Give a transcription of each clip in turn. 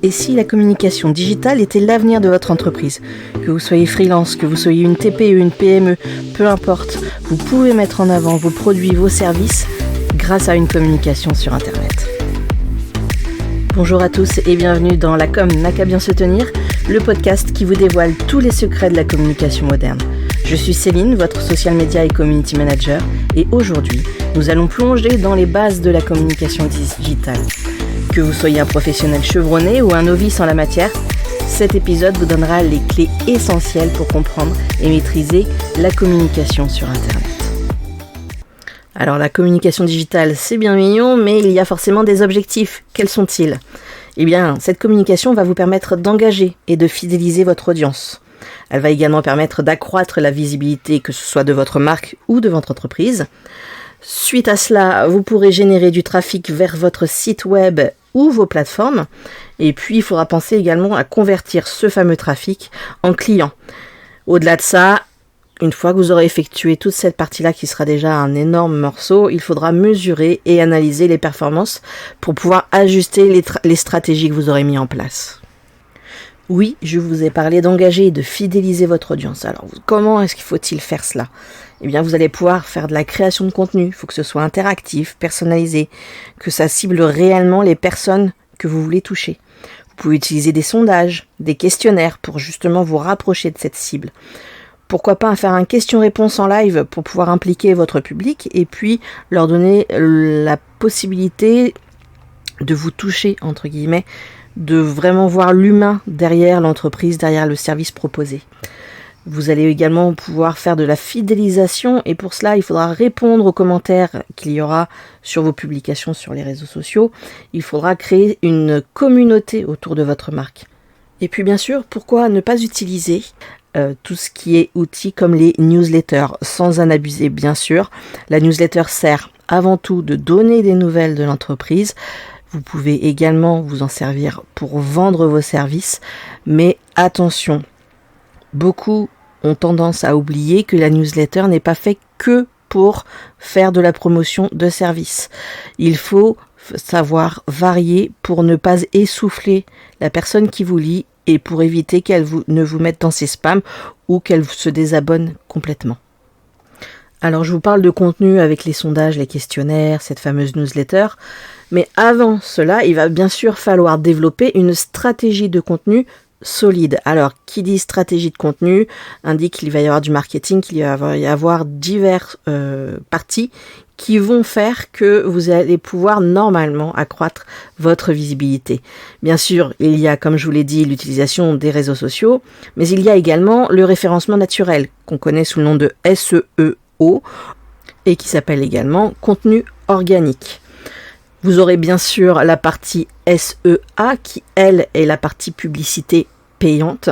Et si la communication digitale était l'avenir de votre entreprise? Que vous soyez freelance, que vous soyez une TPE, une PME, peu importe, vous pouvez mettre en avant vos produits, vos services grâce à une communication sur Internet. Bonjour à tous et bienvenue dans La Com n'a qu'à bien se tenir, le podcast qui vous dévoile tous les secrets de la communication moderne. Je suis Céline, votre social media et community manager, et aujourd'hui, nous allons plonger dans les bases de la communication digitale. Que vous soyez un professionnel chevronné ou un novice en la matière, cet épisode vous donnera les clés essentielles pour comprendre et maîtriser la communication sur Internet. Alors la communication digitale, c'est bien mignon, mais il y a forcément des objectifs. Quels sont-ils ? Eh bien, cette communication va vous permettre d'engager et de fidéliser votre audience. Elle va également permettre d'accroître la visibilité, que ce soit de votre marque ou de votre entreprise. Suite à cela, vous pourrez générer du trafic vers votre site web ou vos plateformes. Et puis, il faudra penser également à convertir ce fameux trafic en clients. Au-delà de ça, une fois que vous aurez effectué toute cette partie-là qui sera déjà un énorme morceau, il faudra mesurer et analyser les performances pour pouvoir ajuster les stratégies que vous aurez mis en place. Oui, je vous ai parlé d'engager et de fidéliser votre audience. Alors, comment est-ce qu'il faut-il faire cela ? Eh bien, vous allez pouvoir faire de la création de contenu. Il faut que ce soit interactif, personnalisé, que ça cible réellement les personnes que vous voulez toucher. Vous pouvez utiliser des sondages, des questionnaires pour justement vous rapprocher de cette cible. Pourquoi pas faire un question-réponse en live pour pouvoir impliquer votre public et puis leur donner la possibilité de vous toucher, entre guillemets, de vraiment voir l'humain derrière l'entreprise, derrière le service proposé. Vous allez également pouvoir faire de la fidélisation et pour cela, il faudra répondre aux commentaires qu'il y aura sur vos publications sur les réseaux sociaux. Il faudra créer une communauté autour de votre marque. Et puis bien sûr, pourquoi ne pas utiliser tout ce qui est outils comme les newsletters, sans en abuser bien sûr. La newsletter sert avant tout de donner des nouvelles de l'entreprise. Vous pouvez également vous en servir pour vendre vos services, mais attention, beaucoup ont tendance à oublier que la newsletter n'est pas faite que pour faire de la promotion de services. Il faut savoir varier pour ne pas essouffler la personne qui vous lit et pour éviter qu'elle ne vous mette dans ses spams ou qu'elle se désabonne complètement. Alors je vous parle de contenu avec les sondages, les questionnaires, cette fameuse newsletter, mais avant cela, il va bien sûr falloir développer une stratégie de contenu solide. Alors, qui dit stratégie de contenu indique qu'il va y avoir du marketing, qu'il va y avoir diverses parties qui vont faire que vous allez pouvoir normalement accroître votre visibilité. Bien sûr, il y a, comme je vous l'ai dit, l'utilisation des réseaux sociaux, mais il y a également le référencement naturel, qu'on connaît sous le nom de SEO, et qui s'appelle également contenu organique. Vous aurez bien sûr la partie SEA, qui, elle, est la partie publicité payante.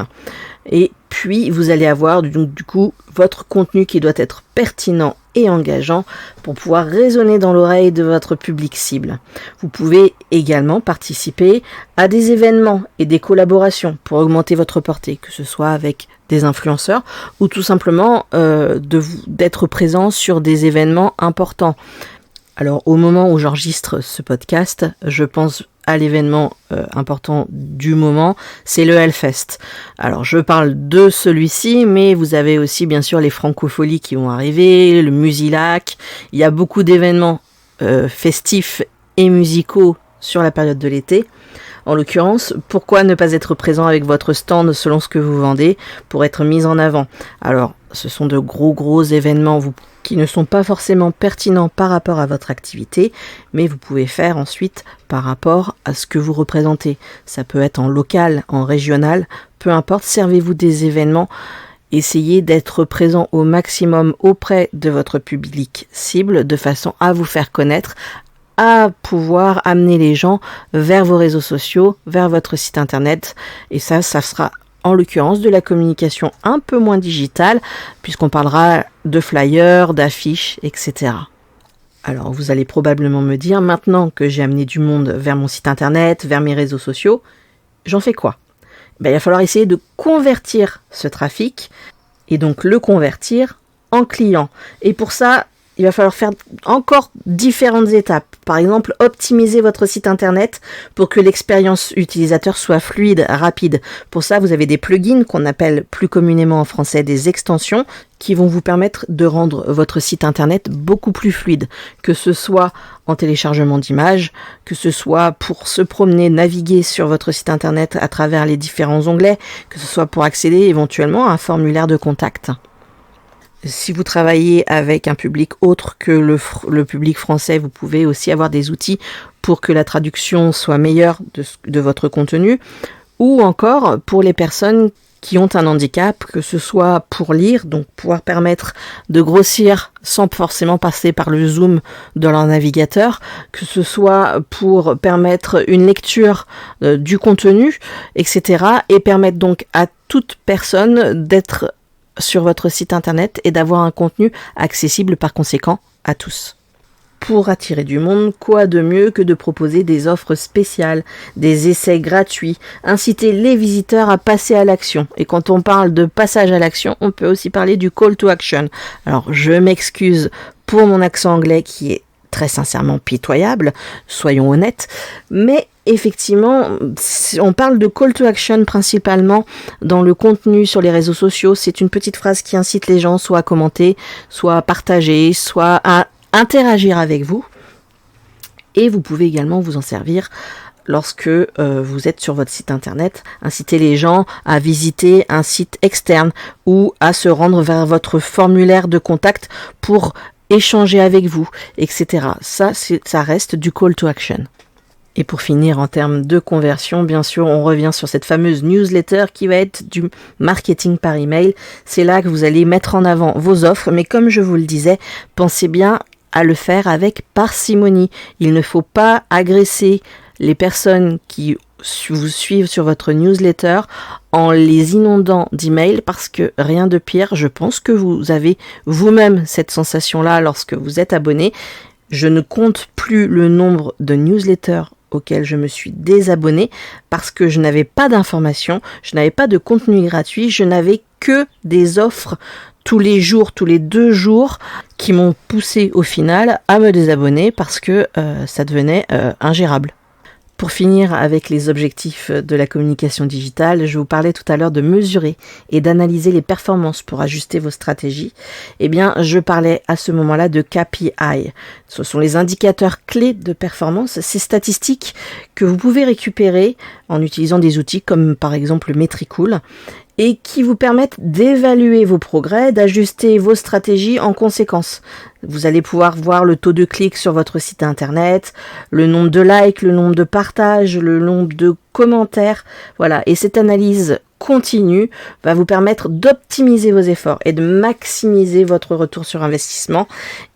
Et puis, vous allez avoir donc, du coup votre contenu qui doit être pertinent et engageant pour pouvoir résonner dans l'oreille de votre public cible. Vous pouvez également participer à des événements et des collaborations pour augmenter votre portée, que ce soit avec des influenceurs ou tout simplement d'être présent sur des événements importants. Alors, au moment où j'enregistre ce podcast, je pense à l'événement important du moment, c'est le Hellfest. Alors, je parle de celui-ci, mais vous avez aussi, bien sûr, les Francopholies qui vont arriver, le Musilac. Il y a beaucoup d'événements festifs et musicaux sur la période de l'été. En l'occurrence, pourquoi ne pas être présent avec votre stand selon ce que vous vendez pour être mis en avant ? Alors, ce sont de gros événements qui ne sont pas forcément pertinents par rapport à votre activité, mais vous pouvez faire ensuite par rapport à ce que vous représentez. Ça peut être en local, en régional, peu importe, servez-vous des événements. Essayez d'être présent au maximum auprès de votre public cible de façon à vous faire connaître, à pouvoir amener les gens vers vos réseaux sociaux, vers votre site internet. Et ça sera en l'occurrence de la communication un peu moins digitale, puisqu'on parlera de flyers, d'affiches, etc. Alors vous allez probablement me dire, maintenant que j'ai amené du monde vers mon site internet, vers mes réseaux sociaux, j'en fais quoi ? Il va falloir essayer de convertir ce trafic, et donc le convertir en client. Et pour ça, il va falloir faire encore différentes étapes. Par exemple, optimiser votre site internet pour que l'expérience utilisateur soit fluide, rapide. Pour ça, vous avez des plugins qu'on appelle plus communément en français des extensions qui vont vous permettre de rendre votre site internet beaucoup plus fluide, que ce soit en téléchargement d'images, que ce soit pour se promener, naviguer sur votre site internet à travers les différents onglets, que ce soit pour accéder éventuellement à un formulaire de contact. Si vous travaillez avec un public autre que le public français, vous pouvez aussi avoir des outils pour que la traduction soit meilleure de votre contenu, ou encore pour les personnes qui ont un handicap, que ce soit pour lire, donc pouvoir permettre de grossir sans forcément passer par le zoom dans leur navigateur, que ce soit pour permettre une lecture du contenu, etc. et permettre donc à toute personne d'être sur votre site internet et d'avoir un contenu accessible par conséquent à tous. Pour attirer du monde, quoi de mieux que de proposer des offres spéciales, des essais gratuits, inciter les visiteurs à passer à l'action. Et quand on parle de passage à l'action, on peut aussi parler du call to action. Alors je m'excuse pour mon accent anglais qui est très sincèrement pitoyable, soyons honnêtes, mais effectivement, on parle de call to action principalement dans le contenu sur les réseaux sociaux. C'est une petite phrase qui incite les gens soit à commenter, soit à partager, soit à interagir avec vous. Et vous pouvez également vous en servir lorsque vous êtes sur votre site internet, inciter les gens à visiter un site externe ou à se rendre vers votre formulaire de contact pour échanger avec vous, etc. Ça reste du call to action. Et pour finir, en termes de conversion, bien sûr, on revient sur cette fameuse newsletter qui va être du marketing par email. C'est là que vous allez mettre en avant vos offres, mais comme je vous le disais, pensez bien à le faire avec parcimonie. Il ne faut pas agresser les personnes qui vous suivent sur votre newsletter en les inondant d'emails, parce que rien de pire, je pense que vous avez vous-même cette sensation-là lorsque vous êtes abonné. Je ne compte plus le nombre de newsletters auxquels je me suis désabonnée parce que je n'avais pas d'informations, je n'avais pas de contenu gratuit, je n'avais que des offres tous les jours, tous les 2 jours qui m'ont poussé au final à me désabonner parce que ça devenait ingérable. Pour finir avec les objectifs de la communication digitale, je vous parlais tout à l'heure de mesurer et d'analyser les performances pour ajuster vos stratégies. Eh bien, je parlais à ce moment-là de KPI. Ce sont les indicateurs clés de performance, ces statistiques que vous pouvez récupérer en utilisant des outils comme par exemple Metricool et qui vous permettent d'évaluer vos progrès, d'ajuster vos stratégies en conséquence. Vous allez pouvoir voir le taux de clics sur votre site internet, le nombre de likes, le nombre de partages, le nombre de commentaires. Voilà. Et cette analyse continue va vous permettre d'optimiser vos efforts et de maximiser votre retour sur investissement.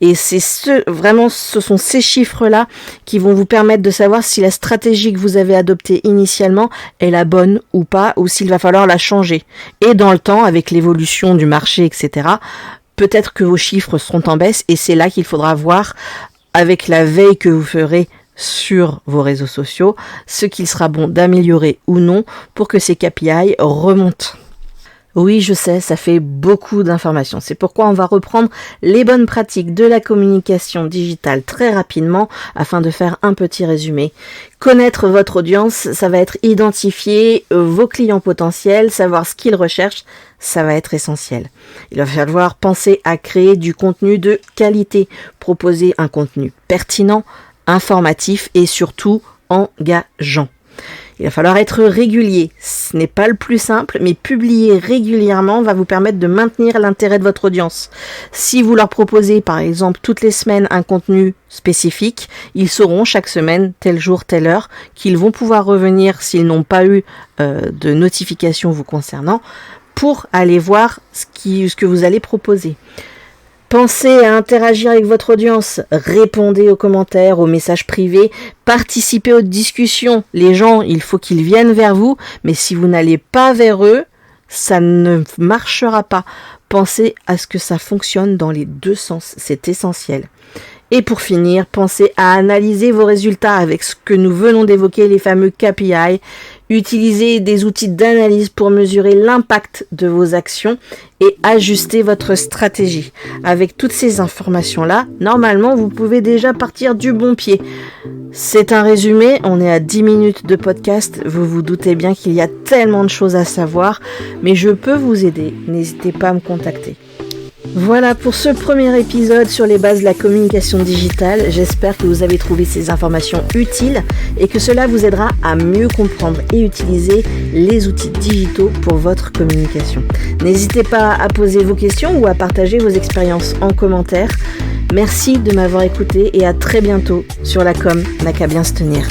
Et ce sont ces chiffres-là qui vont vous permettre de savoir si la stratégie que vous avez adoptée initialement est la bonne ou pas, ou s'il va falloir la changer. Et dans le temps, avec l'évolution du marché, etc., peut-être que vos chiffres seront en baisse et c'est là qu'il faudra voir avec la veille que vous ferez sur vos réseaux sociaux ce qu'il sera bon d'améliorer ou non pour que ces KPI remontent. Oui, je sais, ça fait beaucoup d'informations. C'est pourquoi on va reprendre les bonnes pratiques de la communication digitale très rapidement afin de faire un petit résumé. Connaître votre audience, ça va être identifier vos clients potentiels, savoir ce qu'ils recherchent, ça va être essentiel. Il va falloir penser à créer du contenu de qualité, proposer un contenu pertinent, informatif et surtout engageant. Il va falloir être régulier. Ce n'est pas le plus simple, mais publier régulièrement va vous permettre de maintenir l'intérêt de votre audience. Si vous leur proposez, par exemple, toutes les semaines un contenu spécifique, ils sauront chaque semaine, tel jour, telle heure, qu'ils vont pouvoir revenir s'ils n'ont pas eu de notification vous concernant pour aller voir ce que vous allez proposer. Pensez à interagir avec votre audience, répondez aux commentaires, aux messages privés, participez aux discussions. Les gens, il faut qu'ils viennent vers vous, mais si vous n'allez pas vers eux, ça ne marchera pas. Pensez à ce que ça fonctionne dans les 2 sens, c'est essentiel. Et pour finir, pensez à analyser vos résultats avec ce que nous venons d'évoquer, les fameux KPI, Utilisez des outils d'analyse pour mesurer l'impact de vos actions et ajuster votre stratégie. Avec toutes ces informations-là, normalement, vous pouvez déjà partir du bon pied. C'est un résumé, on est à 10 minutes de podcast, vous vous doutez bien qu'il y a tellement de choses à savoir, mais je peux vous aider, n'hésitez pas à me contacter. Voilà pour ce premier épisode sur les bases de la communication digitale. J'espère que vous avez trouvé ces informations utiles et que cela vous aidera à mieux comprendre et utiliser les outils digitaux pour votre communication. N'hésitez pas à poser vos questions ou à partager vos expériences en commentaire. Merci de m'avoir écouté et à très bientôt sur La Com n'a qu'à bien se tenir.